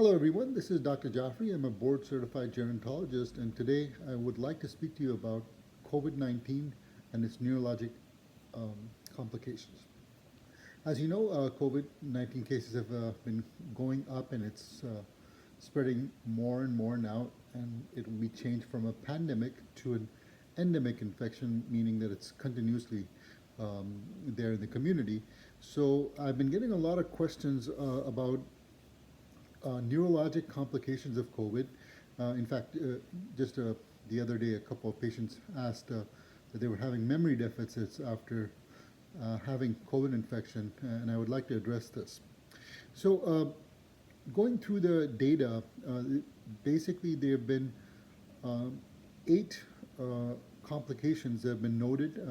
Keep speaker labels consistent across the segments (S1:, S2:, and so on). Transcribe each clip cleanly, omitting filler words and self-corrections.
S1: Hello everyone, this is Dr. Jaffrey. I'm a board certified gerontologist, and today I would like to speak to you about COVID-19 and its neurologic um, complications. As you know, COVID-19 cases have been going up, and it's spreading more and more now, and it will be changed from a pandemic to an endemic infection, meaning that it's continuously there in the community. So I've been getting a lot of questions about neurologic complications of COVID. In fact, just the other day, a couple of patients asked that they were having memory deficits after having COVID infection, and I would like to address this. So, going through the data, basically there have been 8 complications that have been noted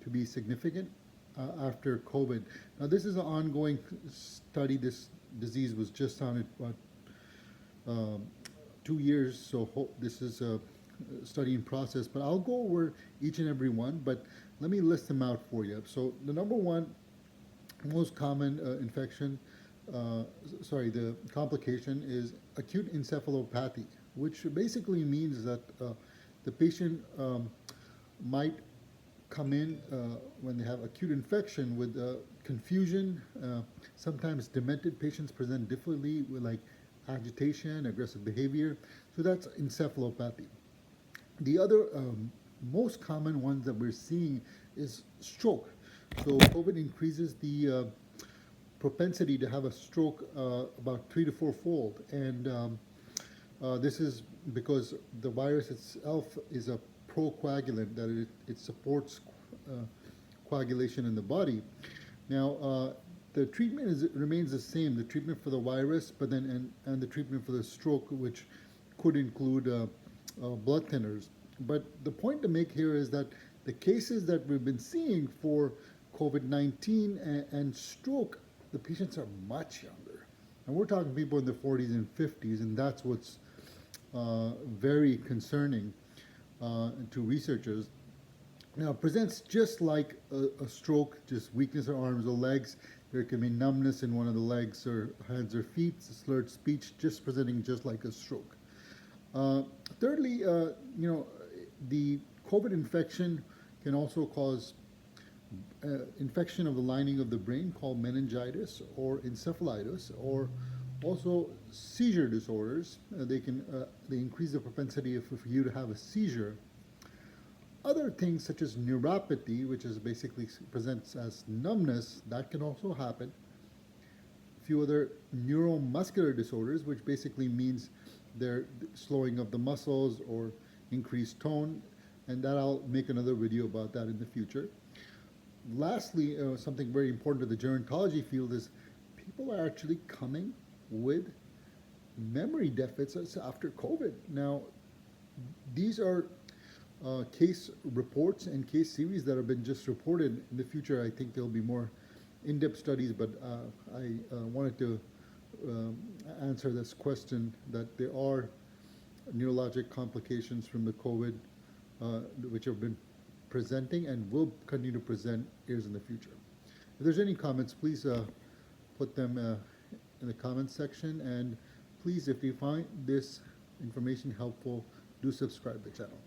S1: to be significant after COVID. Now, this is an ongoing study. This disease was just found about 2 years, so this is a study in process, but I'll go over each and every one, but let me list them out for you. So the number one most common the complication is acute encephalopathy, which basically means that the patient might come in when they have acute infection with confusion. Sometimes demented patients present differently with like agitation, aggressive behavior. So that's encephalopathy. The other most common ones that we're seeing is stroke. So COVID increases the propensity to have a stroke about 3 to 4-fold, and this is because the virus itself is a procoagulant, that it supports coagulation in the body. Now, the treatment remains the same, the treatment for the virus, but then and the treatment for the stroke, which could include blood thinners. But the point to make here is that the cases that we've been seeing for COVID-19 and stroke, the patients are much younger. And we're talking people in the 40s and 50s, and that's what's very concerning to researchers. Now, it presents just like a stroke, just weakness of arms or legs. There can be numbness in one of the legs or hands or feet, slurred speech, just presenting just like a stroke. Thirdly, the COVID infection can also cause infection of the lining of the brain called meningitis or encephalitis, or also seizure disorders. They increase the propensity for you to have a seizure. Other things such as neuropathy, which is basically presents as numbness, that can also happen. A few other neuromuscular disorders, which basically means they're slowing of the muscles or increased tone, and that I'll make another video about that in the future. Lastly, something very important to the gerontology field is people are actually coming with memory deficits after COVID. Now, these are case reports and case series that have been just reported. In the future, I think there'll be more in-depth studies, but I wanted to answer this question that there are neurologic complications from the COVID which have been presenting and will continue to present years in the future. If there's any comments, please put them in the comments section, and please, if you find this information helpful, do subscribe to the channel.